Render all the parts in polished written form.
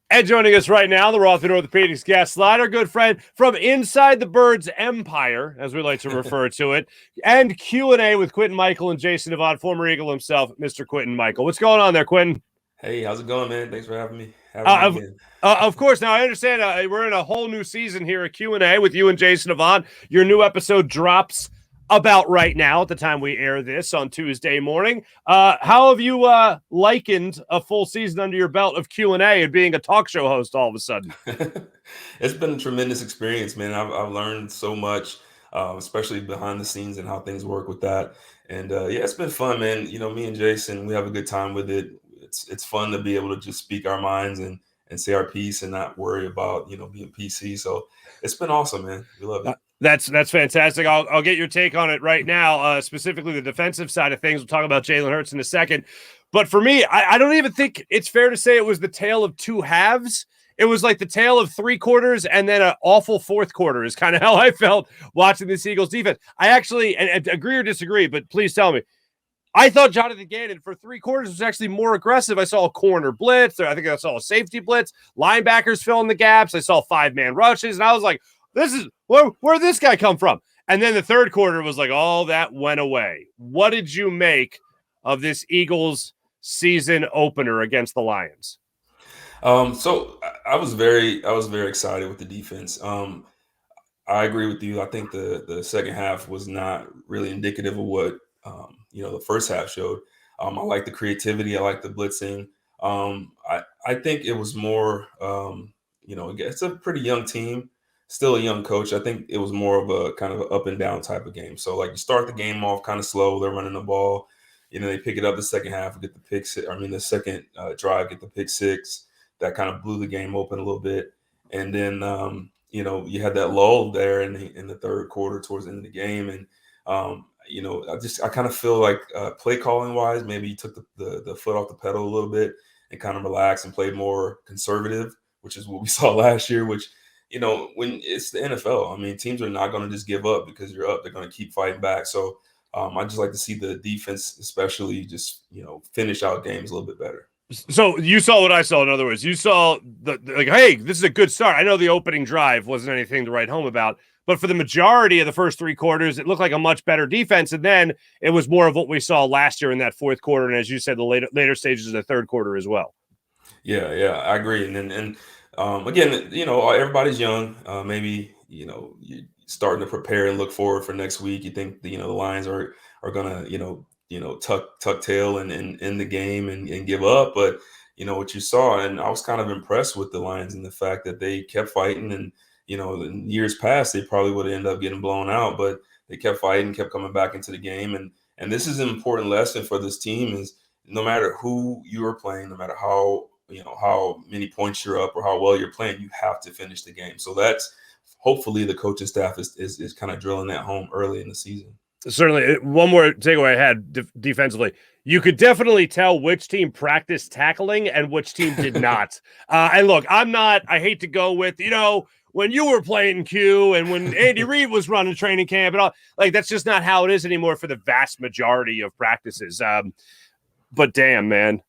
And joining us right now, the Roth and Orthopedics Gaslight, our good friend from inside the Birds Empire, as we like to refer to it, and Q&A with Quintin Mikell and Jason Avant, former Eagle himself, Mr. Quintin Mikell. What's going on there, Quintin? Hey, how's it going, man? Thanks for having me. Uh, of, of course. Now, I understand we're in a whole new season here at Q&A with you and Jason Avant. Your new episode drops about right now at the time we air this on Tuesday morning. How have you likened a full season under your belt of Q&A and being a talk show host all of a sudden? It's been a tremendous experience, man. I've learned so much, especially behind the scenes and how things work with that. And yeah, it's been fun, man. You know, me and Jason, we have a good time with it. It's fun to be able to just speak our minds and say our piece and not worry about, being PC. So it's been awesome, man. We love it. That's fantastic. I'll get your take on it right now, specifically the defensive side of things. We'll talk about Jalen Hurts in a second. But for me, I don't even think it's fair to say it was the tale of two halves. It was like the tale of three quarters and then an awful fourth quarter is kind of how I felt watching this Eagles defense. I actually and agree or disagree, but please tell me. I thought Jonathan Gannon for three quarters was actually more aggressive. I saw a corner blitz. I think I saw a safety blitz. Linebackers filling the gaps. I saw 5-man rushes. And I was like, this is where'd this guy come from? And then the third quarter was like, all that went away. What did you make of this Eagles season opener against the Lions? So I was very excited with the defense. I agree with you. I think the second half was not really indicative of what the first half showed. I like the creativity. I like the blitzing. I think it was more. It's a pretty young team, still a young coach. I think it was more of a kind of an up and down type of game. So like you start the game off kind of slow. They're running the ball. They pick it up the second half, get the pick six. I mean, the second drive, get the pick six. That kind of blew the game open a little bit. And then, you had that lull there in the third quarter towards the end of the game. And, I kind of feel like play calling wise, maybe you took the foot off the pedal a little bit and kind of relaxed and played more conservative, which is what we saw last year, which, when it's the NFL, I mean, teams are not going to just give up because you're up. They're going to keep fighting back. So I just like to see the defense, especially just, finish out games a little bit better. So you saw what I saw. In other words, you saw hey, this is a good start. I know the opening drive wasn't anything to write home about, but for the majority of the first three quarters, it looked like a much better defense. And then it was more of what we saw last year in that fourth quarter. And as you said, the later stages of the third quarter as well. Yeah, I agree. And again, everybody's young. Maybe, you're starting to prepare and look forward for next week. You think, the Lions are going to, tuck tail and end the game and give up. But, what you saw, and I was kind of impressed with the Lions and the fact that they kept fighting. And, in years past, they probably would have ended up getting blown out, but they kept fighting, kept coming back into the game. And this is an important lesson for this team is no matter who you are playing, no matter how many points you're up or how well you're playing, you have to finish the game. So that's hopefully the coaching staff is kind of drilling that home early in the season. Certainly. One more takeaway I had defensively. You could definitely tell which team practiced tackling and which team did not. And look, I hate to go with, when you were playing Q and when Andy Reid was running training camp and all, like, that's just not how it is anymore for the vast majority of practices. But damn, man,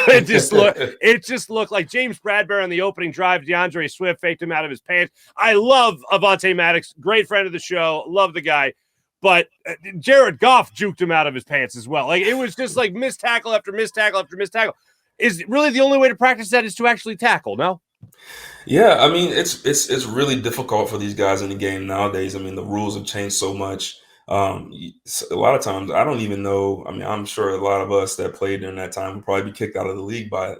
it just looked like James Bradbury on the opening drive. DeAndre Swift faked him out of his pants. I love Avonte Maddox, great friend of the show. Love the guy. But Jared Goff juked him out of his pants as well. Like, it was just like missed tackle after missed tackle after missed tackle. Is really the only way to practice that is to actually tackle, no? Yeah, I mean, it's really difficult for these guys in the game nowadays. I mean, the rules have changed so much. A lot of times, I don't even know. I mean, I'm sure a lot of us that played during that time would probably be kicked out of the league by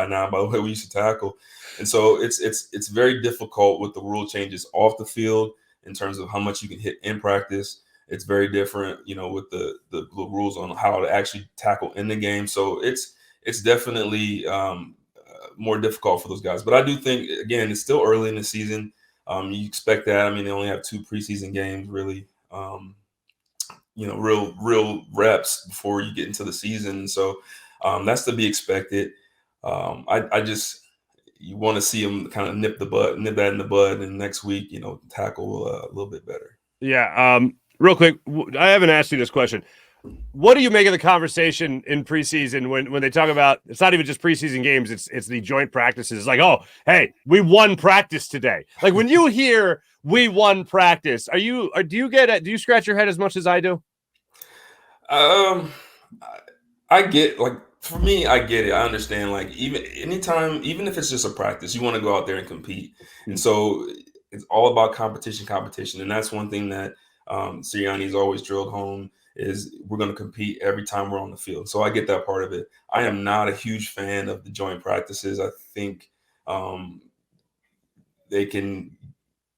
now, by the way we used to tackle. And so it's very difficult with the rule changes off the field in terms of how much you can hit in practice. It's very different, with the rules on how to actually tackle in the game. So it's definitely more difficult for those guys. But I do think, again, it's still early in the season. You expect that. I mean, they only have 2 preseason games, really, real reps before you get into the season. So that's to be expected. You want to see them kind of nip that in the bud, and next week, tackle a little bit better. Yeah. Real quick, I haven't asked you this question. What do you make of the conversation in preseason when they talk about it's not even just preseason games, it's the joint practices? It's like, oh, hey, we won practice today. Like when you hear we won practice, do you scratch your head as much as I do? I get, like, for me, I get it. I understand, like, even if it's just a practice, you want to go out there and compete. And so it's all about competition. And that's one thing that Sirianni's always drilled home is we're going to compete every time we're on the field. So I get that part of it. I am not a huge fan of the joint practices. I think um, they can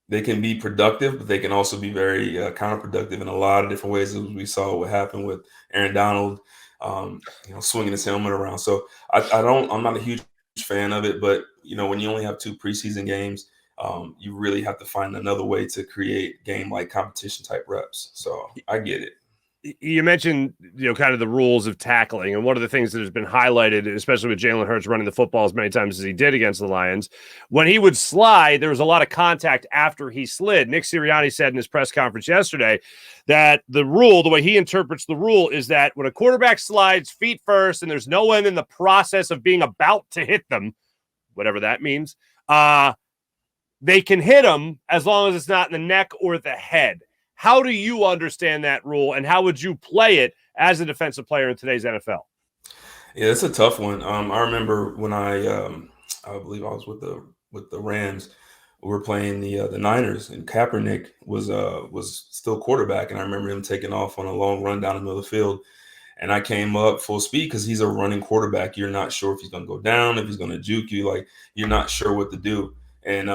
be productive, but they can also be very counterproductive in a lot of different ways. As we saw what happened with Aaron Donald, swinging his helmet around. So I'm not a huge fan of it, but when you only have 2 preseason games, you really have to find another way to create game-like competition type reps. So I get it. You mentioned, kind of the rules of tackling. And one of the things that has been highlighted, especially with Jalen Hurts running the football as many times as he did against the Lions, when he would slide, there was a lot of contact after he slid. Nick Sirianni said in his press conference yesterday that the way he interprets the rule is that when a quarterback slides feet first and there's no one in the process of being about to hit them, whatever that means, they can hit them as long as it's not in the neck or the head. How do you understand that rule, and how would you play it as a defensive player in today's NFL? Yeah, it's a tough one. I remember when I believe I was with the Rams. We were playing the Niners, and Kaepernick was still quarterback, and I remember him taking off on a long run down the middle of the field. And I came up full speed because he's a running quarterback. You're not sure if he's going to go down, if he's going to juke you. Like, you're not sure what to do. And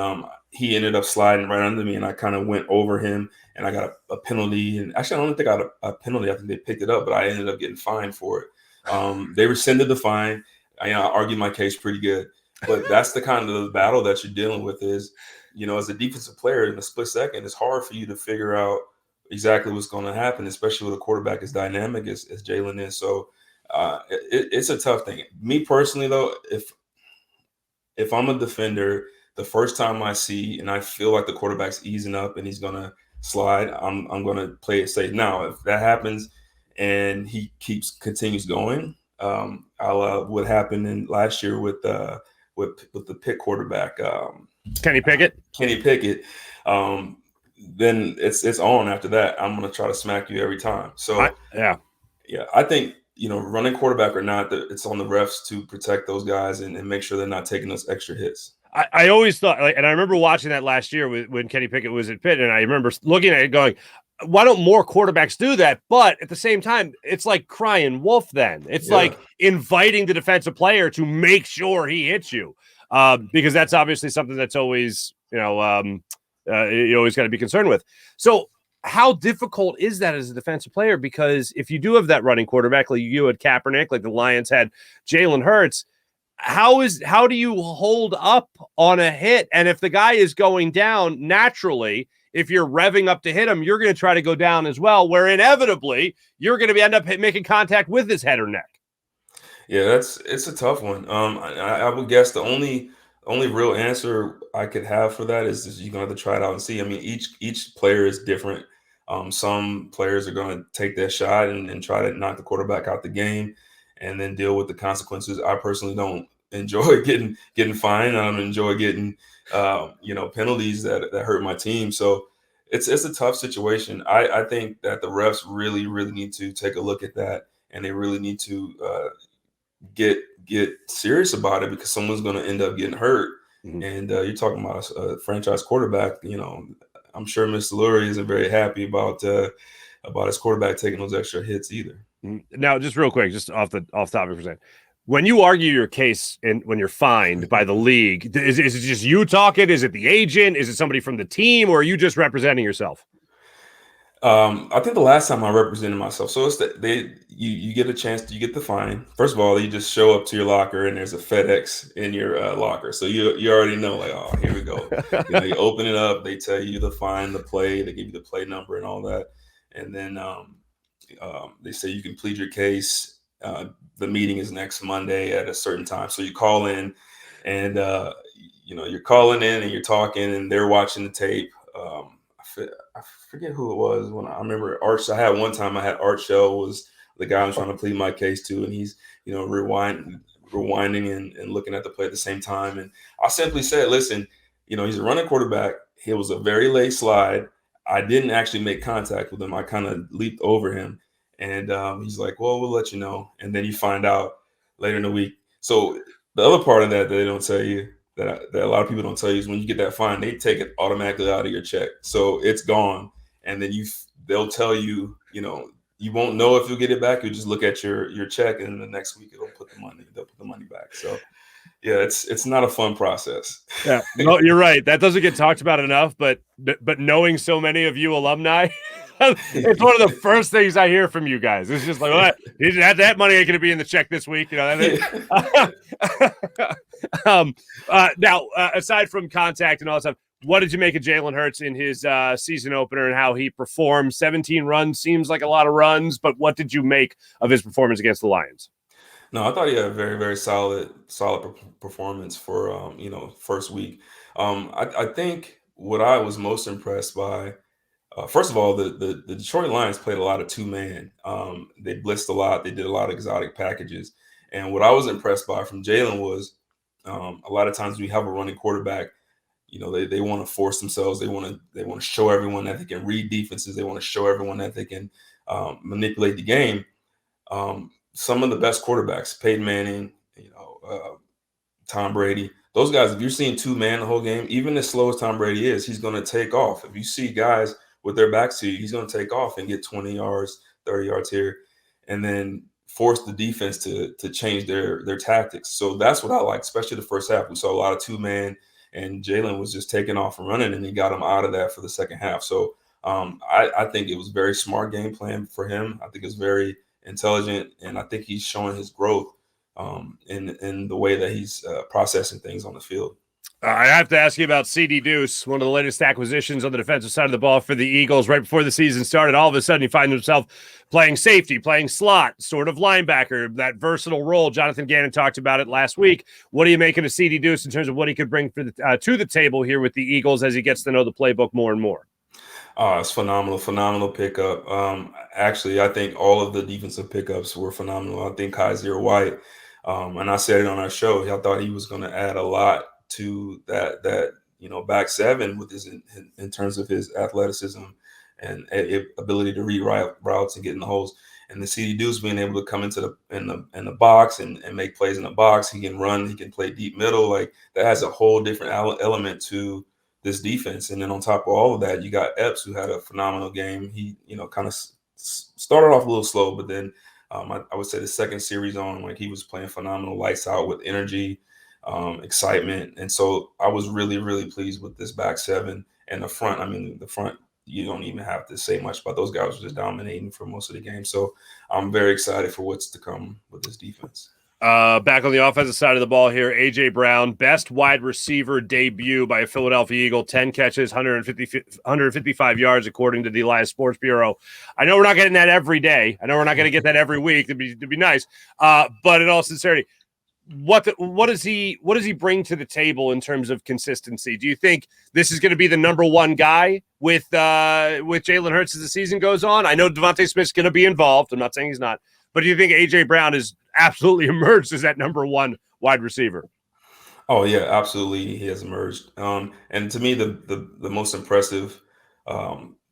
he ended up sliding right under me, and I kind of went over him, and I got a penalty. And actually, I don't think I got a penalty. I think they picked it up, but I ended up getting fined for it. They rescinded the fine. I argued my case pretty good. But that's the kind of battle that you're dealing with is, as a defensive player in a split second, it's hard for you to figure out exactly what's going to happen, especially with a quarterback as dynamic as Jalen is. So it's a tough thing. Me personally, though, if I'm a defender, the first time I see and I feel like the quarterback's easing up and he's going to slide, I'm going to play it safe. Now, if that happens and he continues going, what happened in last year with the Pitt quarterback, Kenny Pickett. Then it's on after that. I'm going to try to smack you every time. So I think, running quarterback or not, it's on the refs to protect those guys and make sure they're not taking those extra hits. I always thought, and I remember watching that last year when Kenny Pickett was at Pitt, and I remember looking at it going, why don't more quarterbacks do that? But at the same time, it's like crying wolf then. It's like inviting the defensive player to make sure he hits you, because that's obviously something that's always, you always got to be concerned with. So how difficult is that as a defensive player? Because if you do have that running quarterback, like you had Kaepernick, like the Lions had Jalen Hurts, how do you hold up on a hit? And if the guy is going down naturally, if you're revving up to hit him, you're going to try to go down as well, where inevitably you're going to end up making contact with his head or neck. Yeah, it's a tough one. I would guess the only real answer I could have for that is you're going to have to try it out and see. I mean, each player is different. Some players are going to take that shot and try to knock the quarterback out the game and then deal with the consequences. I personally don't enjoy getting fined. I don't enjoy getting penalties that hurt my team. So it's a tough situation. I think that the refs really, really need to take a look at that, and they really need to get serious about it, because someone's going to end up getting hurt. Mm-hmm. And you're talking about a franchise quarterback. I'm sure Mr. Lurie isn't very happy about his quarterback taking those extra hits either. Now, just real quick, just off topic for a second. When you argue your case and when you're fined by the league, is it just you talking? Is it the agent? Is it somebody from the team? Or are you just representing yourself? I think the last time I represented myself. So it's you get a chance, you get the fine. First of all, you just show up to your locker and there's a FedEx in your locker. So you already know, like, oh, here we go. You open it up, they tell you the fine, the play, they give you the play number and all that. And then they say you can plead your case. The meeting is next Monday at a certain time. So you call in and, you're calling in and you're talking and they're watching the tape. I forget who it was. When I remember Art, I had one time I had Art Shell was the guy I'm trying to plead my case to, and he's, rewinding and looking at the play at the same time. And I simply said, listen, he's a running quarterback. It was a very late slide. I didn't actually make contact with him. I kind of leaped over him. And he's like, well, we'll let you know. And then you find out later in the week. So the other part of that they don't tell you, that a lot of people don't tell you, is when you get that fine, they take it automatically out of your check. So it's gone. And then they'll tell you, you won't know if you'll get it back. You just look at your check, and the next week they'll put the money back. So yeah, it's not a fun process. Yeah, no, you're right. That doesn't get talked about enough, but knowing so many of you alumni, it's one of the first things I hear from you guys. It's just like, well, that money ain't going to be in the check this week. Now, aside from contact and all that stuff, what did you make of Jalen Hurts in his season opener and how he performed? 17 runs seems like a lot of runs, but what did you make of his performance against the Lions? No, I thought he had a very, very solid performance for first week. I think what I was most impressed by, first of all, the Detroit Lions played a lot of two-man. They blitzed a lot. They did a lot of exotic packages. And what I was impressed by from Jalen was a lot of times when you have a running quarterback, they want to force themselves. They want to show everyone that they can read defenses. They want to show everyone that they can manipulate the game. Some of the best quarterbacks, Peyton Manning, Tom Brady, those guys, if you're seeing two-man the whole game, even as slow as Tom Brady is, he's going to take off. If you see guys with their backs to you, he's going to take off and get 20 yards, 30 yards here, and then force the defense to change their tactics. So that's what I like, especially the first half. We saw a lot of two-man, and Jalen was just taking off and running, and he got him out of that for the second half. So I think it was a very smart game plan for him. I think it's very intelligent, and I think he's showing his growth in the way that he's processing things on the field. I have to ask you about CD Deuce, one of the latest acquisitions on the defensive side of the ball for the Eagles. Right before the season started, all of a sudden he finds himself playing safety, playing slot, sort of linebacker, that versatile role. Jonathan Gannon talked about it last week. What are you making of CD Deuce in terms of what he could bring to the table here with the Eagles as he gets to know the playbook more and more? It's phenomenal pickup. Actually, I think all of the defensive pickups were phenomenal. I think Kaiser White, and I said it on our show, I thought he was going to add a lot to that back seven with his in terms of his athleticism and ability to read routes and get in the holes. And the CD Deuce being able to come into the box and make plays in the box. He can run, he can play deep middle. Like, that has a whole different element to this defense. And then on top of all of that, you got Epps, who had a phenomenal game. He, kind of started off a little slow, but then I would say the second series on, like, he was playing phenomenal, lights out with energy, excitement. And so I was really, really pleased with this back seven. And the front, the front, you don't even have to say much about. Those guys were just dominating for most of the game. So I'm very excited for what's to come with this defense. Back on the offensive side of the ball here, A.J. Brown, best wide receiver debut by a Philadelphia Eagle, 10 catches, 155 yards, according to the Elias Sports Bureau. I know we're not getting that every day. I know we're not going to get that every week. It'd be nice. But in all sincerity, what does he bring to the table in terms of consistency? Do you think this is going to be the number one guy with Jalen Hurts as the season goes on? I know Devontae Smith's going to be involved. I'm not saying he's not. But do you think A.J. Brown is absolutely emerged as that number one wide receiver? Oh, yeah, absolutely. He has emerged. And to me, the most impressive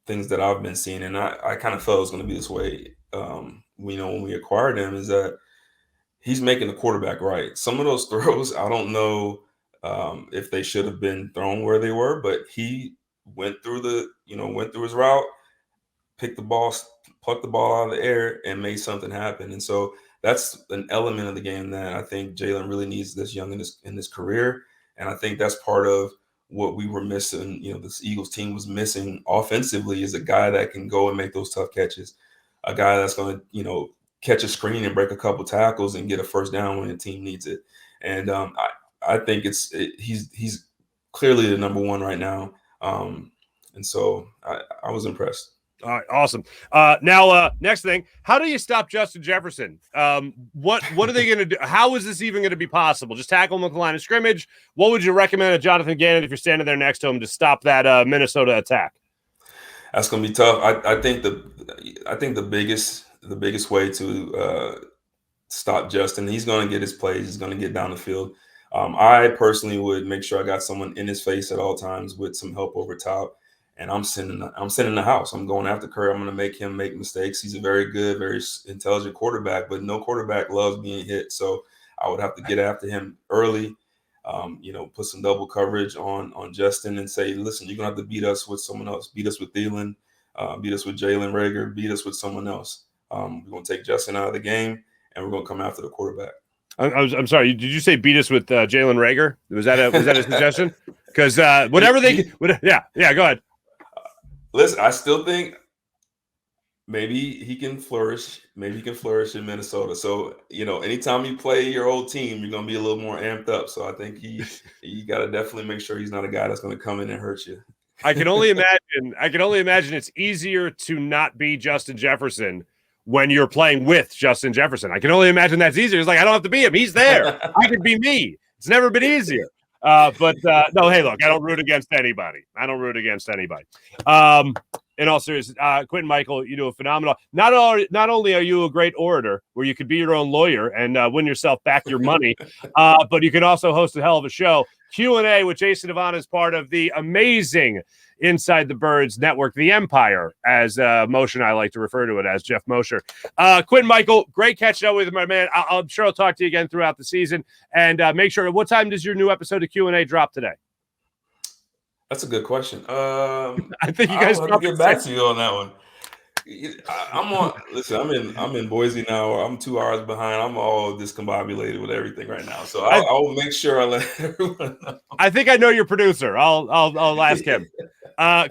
things that I've been seeing, and I kind of felt it was going to be this way, when we acquired him, is that he's making the quarterback right. Some of those throws, I don't know if they should have been thrown where they were, but he went through his route, picked the ball, plucked the ball out of the air, and made something happen. And so that's an element of the game that I think Jalen really needs this young in his career. And I think that's part of what we were missing. This Eagles team was missing offensively, is a guy that can go and make those tough catches, a guy that's going to, catch a screen and break a couple tackles and get a first down when the team needs it. And I think he's clearly the number one right now. And so I was impressed. All right, awesome. Now, next thing, how do you stop Justin Jefferson? What are they going to do? How is this even going to be possible? Just tackle him with the line of scrimmage? What would you recommend to Jonathan Gannon if you're standing there next to him to stop that Minnesota attack? That's going to be tough. I think the biggest the biggest way to stop Justin. He's going to get his plays. He's going to get down the field. I personally would make sure I got someone in his face at all times with some help over top. And I'm sending the house. I'm going after Curry. I'm going to make him make mistakes. He's a very good, very intelligent quarterback, but no quarterback loves being hit. So I would have to get after him early. Put some double coverage on Justin and say, listen, you're going to have to beat us with someone else. Beat us with Thielen, beat us with Jalen Reagor, beat us with someone else. We're going to take Justin out of the game, and we're going to come after the quarterback. I'm sorry. Did you say beat us with Jalen Reagor? Was that a suggestion? Because whatever they – yeah, go ahead. Listen, I still think maybe he can flourish. Maybe he can flourish in Minnesota. So, anytime you play your old team, you're going to be a little more amped up. So I think you got to definitely make sure he's not a guy that's going to come in and hurt you. I can only imagine it's easier to not be Justin Jefferson when you're playing with Justin Jefferson. I can only imagine that's easier. It's like, I don't have to be him. He's there. I could be me. It's never been easier. No, hey, look, I don't root against anybody. In all seriousness, Quintin Mikell, you do a phenomenal. Not only are you a great orator, where you could be your own lawyer and win yourself back your money, but you can also host a hell of a show. Q&A with Jason Devon is part of the amazing Inside the Birds network, the Empire, as Moshe and I like to refer to it as, Jeff Mosher. Quintin Mikell, great catching up with you, my man. I'm sure I'll talk to you again throughout the season. And make sure, what time does your new episode of Q&A drop today? That's a good question. I think you guys have to get back to you on that one. I'm in Boise now. I'm 2 hours behind. I'm all discombobulated with everything right now. So I'll make sure I let everyone know. I think I know your producer. I'll ask him.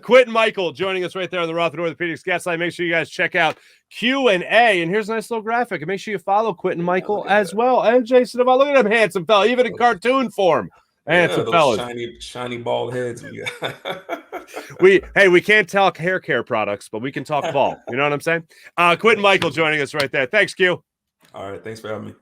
Quintin Mikell joining us right there on the Roth and Orthopedics guest line. Make sure you guys check out Q&A. And here's a nice little graphic. And make sure you follow Quintin Mikell as well. And Jason Devon. Look at him, handsome fella, even in cartoon form. Handsome fellas. Shiny bald heads we got. We can't talk hair care products, but we can talk ball. You know what I'm saying? Quintin Mikell joining us right there. Thanks, Q. All right. Thanks for having me.